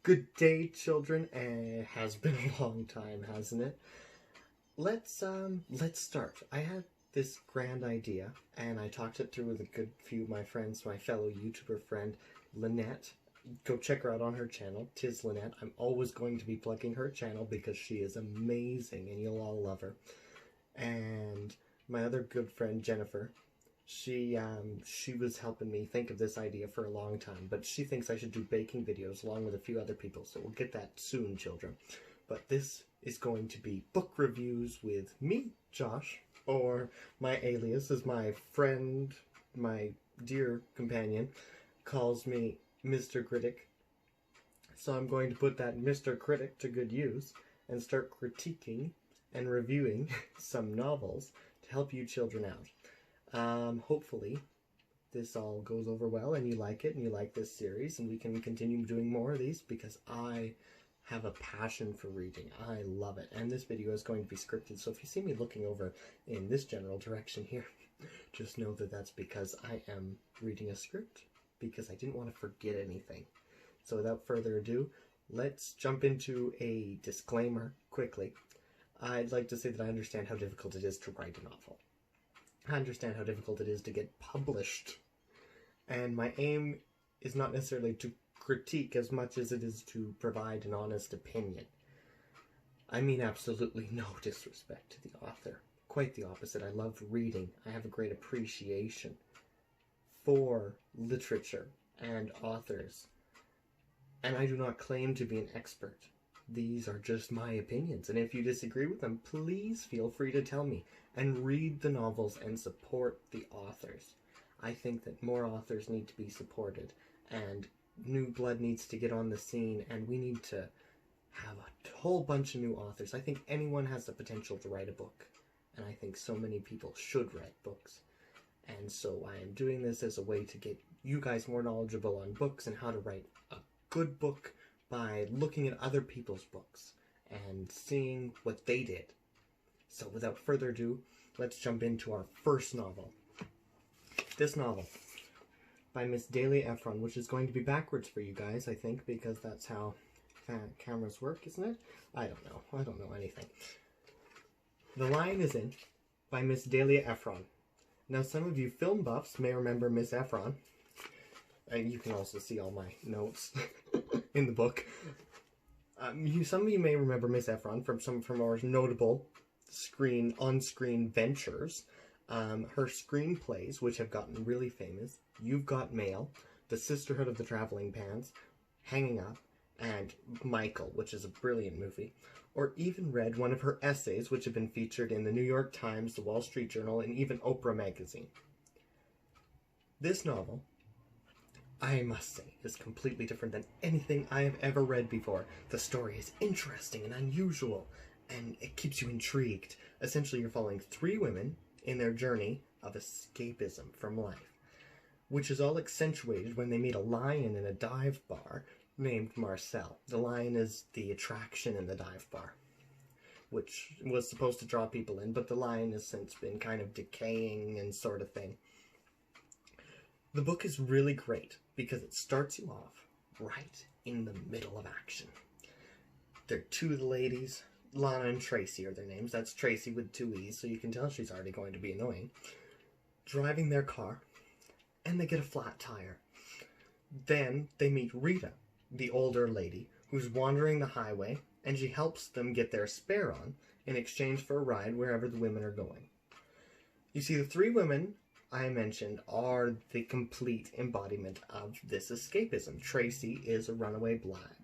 Good day, children. It has been a long time, hasn't it? Let's start. I had this grand idea, and I talked it through with a good few of my friends, my fellow YouTuber friend, Lynette. Go check her out on her channel, Tis Lynette. I'm always going to be plugging her channel because she is amazing, and you'll all love her. And my other good friend, Jennifer. She was helping me think of this idea for a long time, but she thinks I should do baking videos along with a few other people, so we'll get that soon, children. But this is going to be book reviews with me, Josh, or my alias, as my friend, my dear companion, calls me Mr. Critic. So I'm going to put that Mr. Critic to good use and start critiquing and reviewing some novels to help you children out. Hopefully this all goes over well and you like it and you like this series and we can continue doing more of these because I have a passion for reading. I love it. And this video is going to be scripted, so if you see me looking over in this general direction here, just know that that's because I am reading a script because I didn't want to forget anything. So without further ado, let's jump into a disclaimer quickly. I'd like to say that I understand how difficult it is to write a novel. I understand how difficult it is to get published. And my aim is not necessarily to critique as much as it is to provide an honest opinion. I mean absolutely no disrespect to the author. Quite the opposite. I love reading. I have a great appreciation for literature and authors. And I do not claim to be an expert. These are just my opinions, and if you disagree with them, please feel free to tell me. And read the novels and support the authors. I think that more authors need to be supported, and new blood needs to get on the scene, and we need to have a whole bunch of new authors. I think anyone has the potential to write a book, and I think so many people should write books. And so I am doing this as a way to get you guys more knowledgeable on books and how to write a good book by looking at other people's books and seeing what they did. So without further ado, let's jump into our first novel. This novel by Miss Delia Ephron, which is going to be backwards for you guys, I think, because that's how cameras work, isn't it? I don't know. I don't know anything. The Lion is In by Miss Delia Ephron. Now, some of you film buffs may remember Miss Ephron. And you can also see all my notes in the book. Some of you may remember Miss Ephron from some of our notable on-screen ventures. Her screenplays, which have gotten really famous, You've Got Mail, The Sisterhood of the Traveling Pants, Hanging Up, and Michael, which is a brilliant movie. Or even read one of her essays, which have been featured in the New York Times, the Wall Street Journal, and even Oprah magazine. This novel, I must say, is completely different than anything I have ever read before. The story is interesting and unusual, and it keeps you intrigued. Essentially, you're following three women in their journey of escapism from life, which is all accentuated when they meet a lion in a dive bar named Marcel. The lion is the attraction in the dive bar, which was supposed to draw people in, but the lion has since been kind of decaying and sort of thing. The book is really great because it starts you off right in the middle of action. They're two of the ladies, Lana and Tracy are their names. That's Tracy with two E's, so you can tell she's already going to be annoying. Driving their car, and they get a flat tire. Then they meet Rita, the older lady, who's wandering the highway, and she helps them get their spare on in exchange for a ride wherever the women are going. You see, the three women I mentioned are the complete embodiment of this escapism. Tracy is a runaway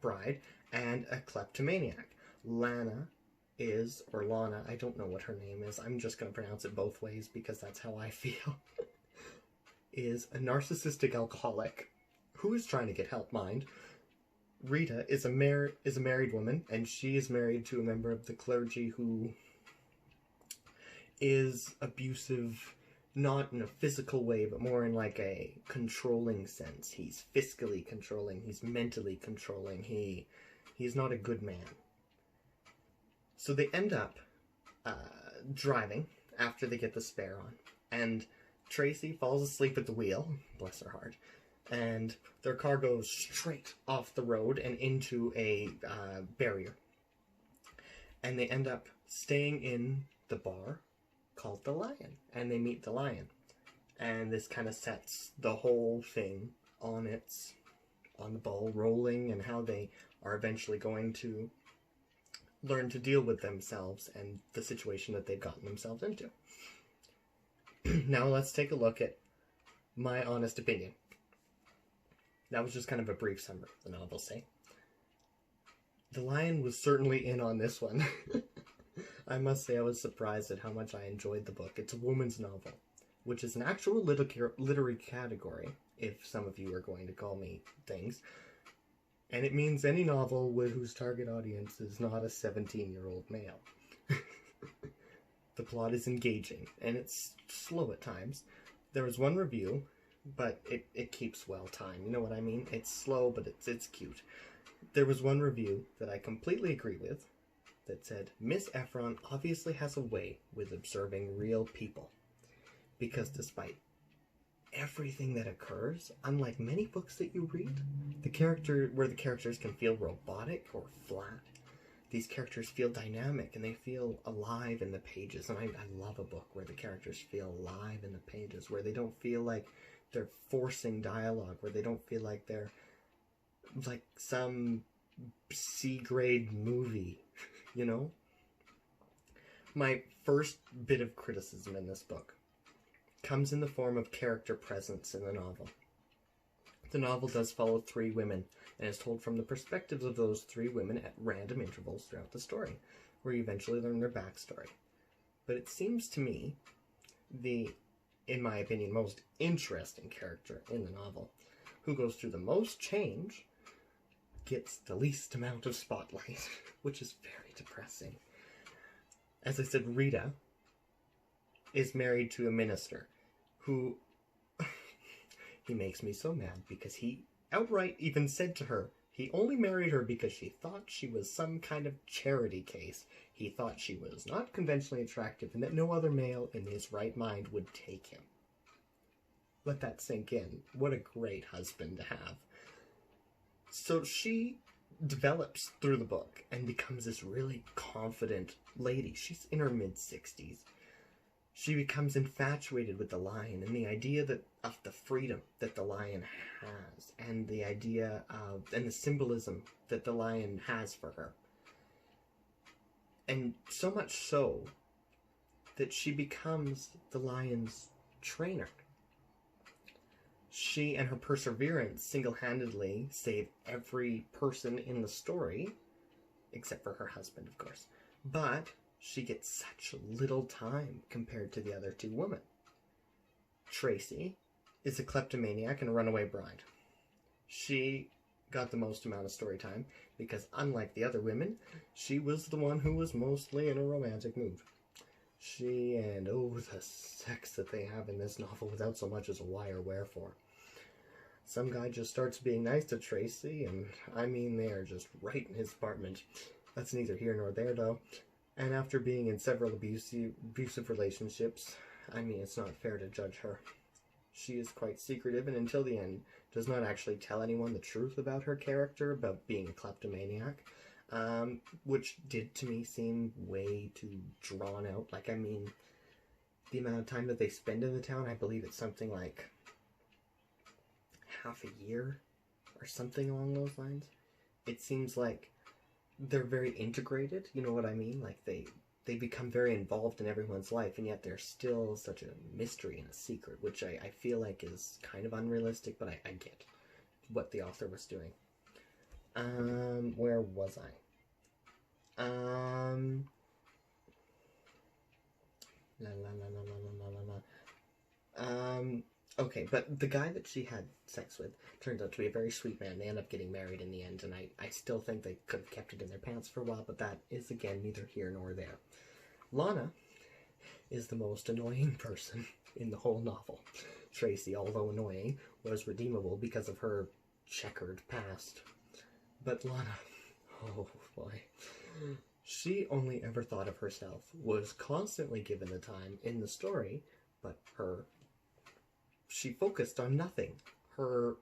bride and a kleptomaniac. Lana, I don't know what her name is, I'm just going to pronounce it both ways because that's how I feel, is a narcissistic alcoholic who is trying to get help, mind. Rita is a married woman, and she is married to a member of the clergy who is abusive, not in a physical way, but more in like a controlling sense. He's fiscally controlling, he's mentally controlling, he's not a good man. So they end up driving after they get the spare on, and Tracy falls asleep at the wheel, bless her heart, and their car goes straight off the road and into a barrier. And they end up staying in the bar called the Lion, and they meet the Lion. And this kind of sets the whole thing on the ball rolling, and how they are eventually going to learn to deal with themselves and the situation that they've gotten themselves into. Now let's take a look at my honest opinion. That was just kind of a brief summary of the novel, say. The Lion was certainly in on this one. I must say I was surprised at how much I enjoyed the book. It's a woman's novel, which is an actual literary category, if some of you are going to call me things. And it means any novel whose target audience is not a 17-year-old male. The plot is engaging, and it's slow at times. There was one review, but it keeps well time. You know what I mean? It's slow, but it's cute. There was one review that I completely agree with that said, Miss Ephron obviously has a way with observing real people. Because despite everything that occurs, unlike many books that you read, the characters can feel robotic or flat. These characters feel dynamic and they feel alive in the pages. And I love a book where the characters feel alive in the pages, where they don't feel like they're forcing dialogue, where they don't feel like they're like some C-grade movie, you know? My first bit of criticism in this book comes in the form of character presence in the novel. The novel does follow 3 women, and is told from the perspectives of those 3 women at random intervals throughout the story, where you eventually learn their backstory. But it seems to me in my opinion, most interesting character in the novel, who goes through the most change, gets the least amount of spotlight, which is very depressing. As I said, Rita is married to a minister who he makes me so mad because he outright even said to her he only married her because she thought she was some kind of charity case. He thought she was not conventionally attractive and that no other male in his right mind would take him. Let that sink in. What a great husband to have. So she develops through the book and becomes this really confident lady. She's in her mid-60s. She becomes infatuated with the Lion and the idea of the freedom that the Lion has, and the idea of, and the symbolism that the Lion has for her. And so much so that she becomes the Lion's trainer. She and her perseverance single-handedly save every person in the story, except for her husband, of course. But she gets such little time compared to the other 2 women. Tracy is a kleptomaniac and a runaway bride. She got the most amount of story time because, unlike the other women, she was the one who was mostly in a romantic mood. She and, the sex that they have in this novel without so much as a why or wherefore. Some guy just starts being nice to Tracy, and I mean they are just right in his apartment. That's neither here nor there, though. And after being in several abusive relationships, I mean, it's not fair to judge her. She is quite secretive, and until the end, does not actually tell anyone the truth about her character, about being a kleptomaniac, which did to me seem way too drawn out. Like, I mean, the amount of time that they spend in the town, I believe it's something like half a year, or something along those lines. It seems like they're very integrated, you know what I mean? Like, they become very involved in everyone's life, and yet they're still such a mystery and a secret, which I feel like is kind of unrealistic, but I get what the author was doing. Where was I? Okay, but the guy that she had sex with turns out to be a very sweet man. They end up getting married in the end, and I still think they could have kept it in their pants for a while, but that is, again, neither here nor there. Lana is the most annoying person in the whole novel. Tracy, although annoying, was redeemable because of her checkered past. But Lana, oh boy, she only ever thought of herself, was constantly given the time in the story, but she focused on nothing. her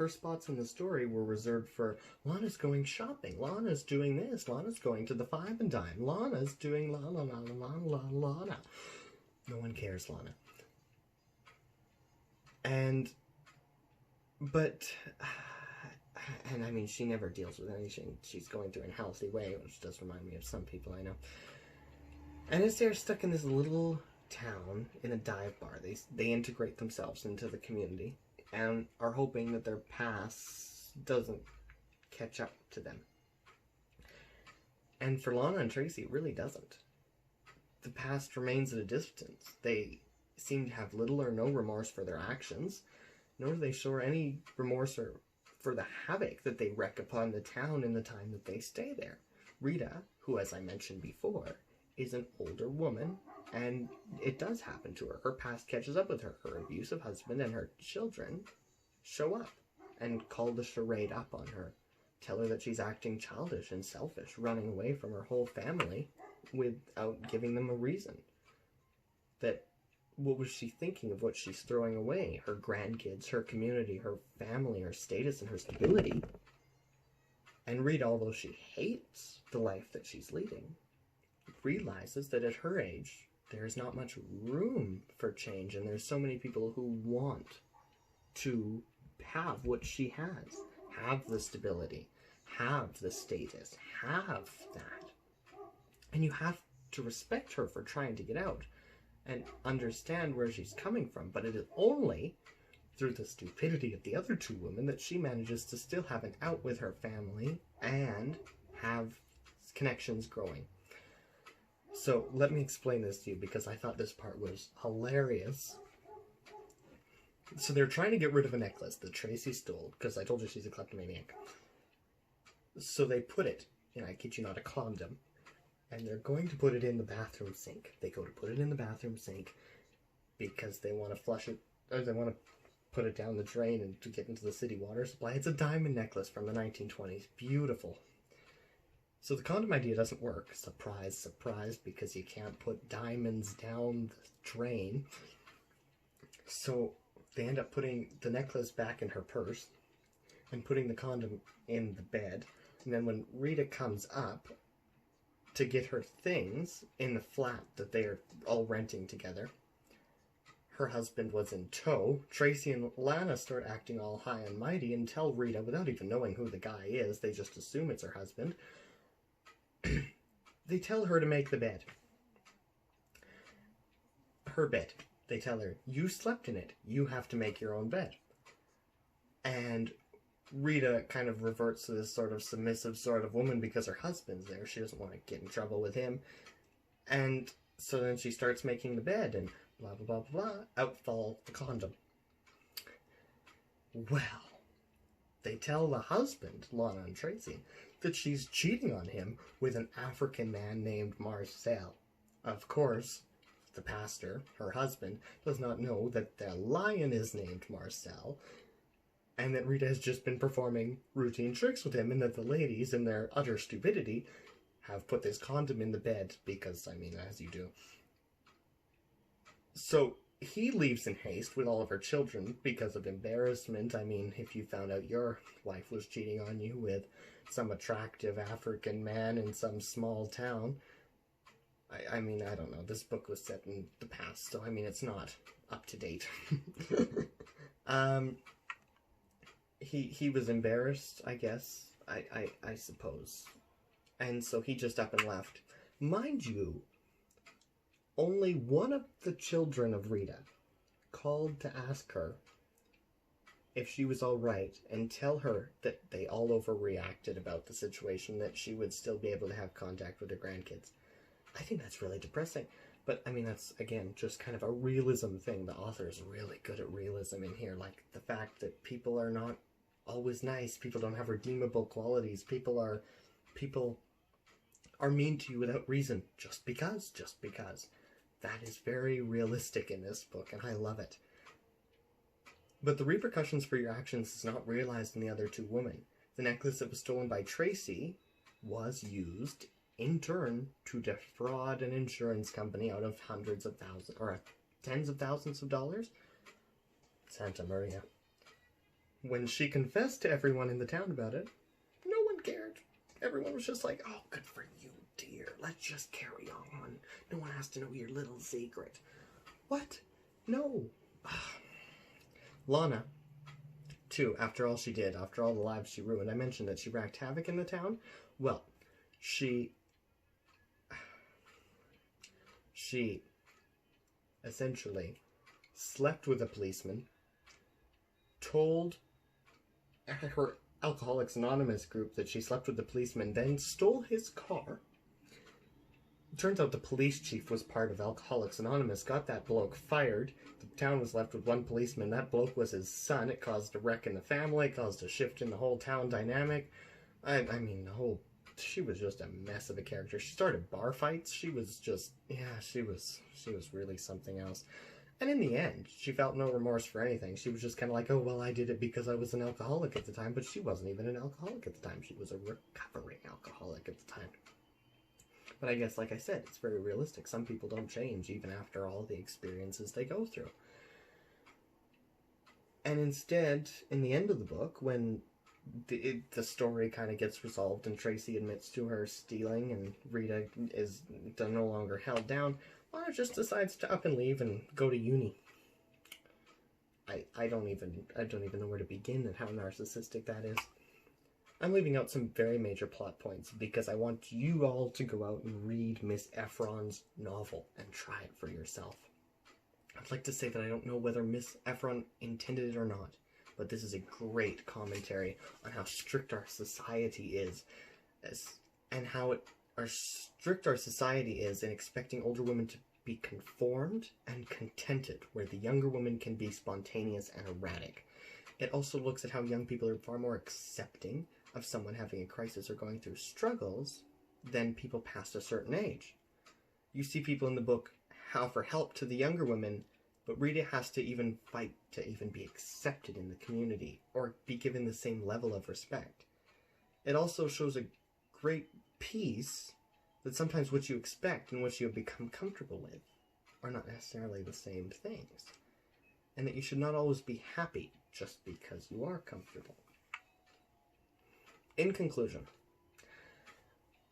spots in the story were reserved for Lana's going shopping, Lana's doing this, Lana's going to the Five and Dime, Lana's doing Lana. No one cares, Lana. But I mean, she never deals with anything she's going through in a healthy way, which does remind me of some people I know. And as they're stuck in this little town in a dive bar, they integrate themselves into the community and are hoping that their past doesn't catch up to them. And for Lana and Tracy, it really doesn't. The past remains at a distance. They seem to have little or no remorse for their actions, nor do they show any remorse for the havoc that they wreak upon the town in the time that they stay there. Rita, who, as I mentioned before, is an older woman, and it does happen to her. Her past catches up with her. Her abusive husband and her children show up and call the charade up on her. Tell her that she's acting childish and selfish, running away from her whole family without giving them a reason. That what was she thinking of what she's throwing away? Her grandkids, her community, her family, her status, and her stability. And Rita, although she hates the life that she's leading, realizes that at her age, there's not much room for change, and there's so many people who want to have what she has. Have the stability, have the status, have that. And you have to respect her for trying to get out and understand where she's coming from. But it is only through the stupidity of the other two women that she manages to still have an out with her family and have connections growing. So let me explain this to you, because I thought this part was hilarious. So they're trying to get rid of a necklace that Tracy stole, because I told you she's a kleptomaniac. So they put it in, I kid you not, a condom. And they're going to put it in the bathroom sink. They go to put it in the bathroom sink because they want to flush it, or they want to put it down the drain and to get into the city water supply. It's a diamond necklace from the 1920s. Beautiful. So the condom idea doesn't work. Surprise, surprise, because you can't put diamonds down the drain. So they end up putting the necklace back in her purse and putting the condom in the bed. And then when Rita comes up to get her things in the flat that they are all renting together, her husband was in tow. Tracy and Lana start acting all high and mighty and tell Rita, without even knowing who the guy is, they just assume it's her husband, they tell her to make the bed. Her bed. They tell her, you slept in it. You have to make your own bed. And Rita kind of reverts to this sort of submissive sort of woman because her husband's there. She doesn't want to get in trouble with him. And so then she starts making the bed and blah, blah, blah, blah, blah. Out fall the condom. Well, they tell the husband, Lana and Tracy, that she's cheating on him with an African man named Marcel. Of course, the pastor, her husband, does not know that the lion is named Marcel, and that Rita has just been performing routine tricks with him, and that the ladies, in their utter stupidity, have put this condom in the bed, because, I mean, as you do. So he leaves in haste with all of her children because of embarrassment. I mean, if you found out your wife was cheating on you with some attractive African man in some small town, I mean, I don't know. This book was set in the past, so I mean, it's not up to date. He was embarrassed, I guess. I suppose. And so he just up and left. Mind you, only one of the children of Rita called to ask her if she was all right and tell her that they all overreacted about the situation, that she would still be able to have contact with her grandkids. I think that's really depressing. But, I mean, that's, again, just kind of a realism thing. The author is really good at realism in here. Like, the fact that people are not always nice. People don't have redeemable qualities. People are mean to you without reason. Just because. That is very realistic in this book, and I love it. But the repercussions for your actions is not realized in the other two women. The necklace that was stolen by Tracy was used in turn to defraud an insurance company out of hundreds of thousands, or tens of thousands of dollars. Santa Maria. when she confessed to everyone in the town about it, no one cared. Everyone was just like, oh, good for you, dear. Let's just carry on. No one has to know your little secret. What? No. Lana, too, after all she did, after all the lives she ruined, I mentioned that she wreaked havoc in the town. Well, she essentially slept with a policeman, told her Alcoholics Anonymous group that she slept with the policeman, then stole his car. Turns out the police chief was part of Alcoholics Anonymous, got that bloke fired. The town was left with one policeman. That bloke was his son. It caused a wreck in the family, caused a shift in the whole town dynamic. I mean, she was just a mess of a character. She started bar fights. She was just, yeah, she was really something else. And in the end, she felt no remorse for anything. She was just kind of like, oh, well, I did it because I was an alcoholic at the time. But she wasn't even an alcoholic at the time. She was a recovering alcoholic at the time. But I guess, like I said, it's very realistic. Some people don't change even after all the experiences they go through. And instead, in the end of the book, when the story kind of gets resolved and Tracy admits to her stealing and Rita is no longer held down, Lana just decides to up and leave and go to uni. I don't even know where to begin and how narcissistic that is. I'm leaving out some very major plot points because I want you all to go out and read Miss Ephron's novel and try it for yourself. I'd like to say that I don't know whether Miss Ephron intended it or not, but this is a great commentary on how strict our society is, and how strict our society is in expecting older women to be conformed and contented, where the younger women can be spontaneous and erratic. It also looks at how young people are far more accepting of someone having a crisis or going through struggles than people past a certain age. You see people in the book offer help to the younger women, but Rita has to even fight to even be accepted in the community or be given the same level of respect. It also shows a great piece that sometimes what you expect and what you have become comfortable with are not necessarily the same things, and that you should not always be happy just because you are comfortable. In conclusion,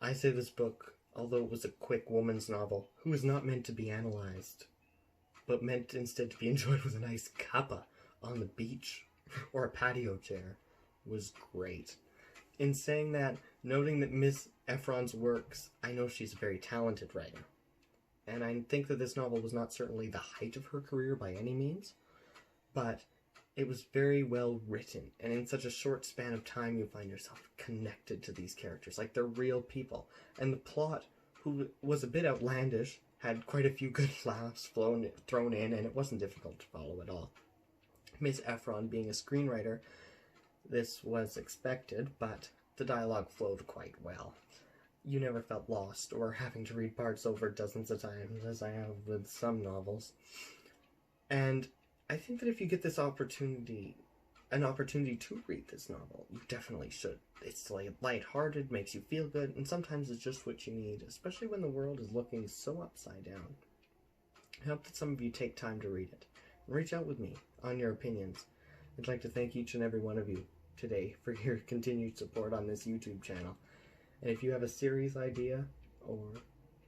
I say this book, although it was a quick woman's novel, who is not meant to be analyzed, but meant instead to be enjoyed with a nice cuppa on the beach or a patio chair, was great. In saying that, noting that Miss Ephron's works, I know she's a very talented writer, and I think that this novel was not certainly the height of her career by any means, but it was very well written, and in such a short span of time you find yourself connected to these characters, like they're real people. And the plot, who was a bit outlandish, had quite a few good laughs thrown in, and it wasn't difficult to follow at all. Miss Ephron being a screenwriter, this was expected, but the dialogue flowed quite well. You never felt lost or having to read parts over dozens of times, as I have with some novels. And I think that if you get an opportunity to read this novel, you definitely should. It's lighthearted, makes you feel good, and sometimes it's just what you need, especially when the world is looking so upside down. I hope that some of you take time to read it, and reach out with me on your opinions. I'd like to thank each and every one of you today for your continued support on this YouTube channel. And if you have a series idea or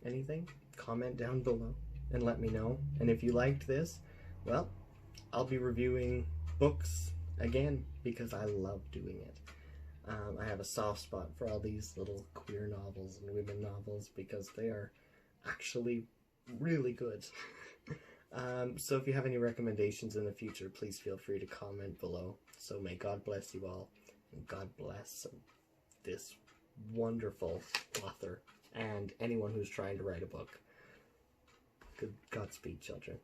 anything, comment down below and let me know. And if you liked this, well, I'll be reviewing books again because I love doing it. I have a soft spot for all these little queer novels and women novels because they are actually really good. So if you have any recommendations in the future, please feel free to comment below. So may God bless you all, and God bless this wonderful author and anyone who's trying to write a book. Godspeed, children.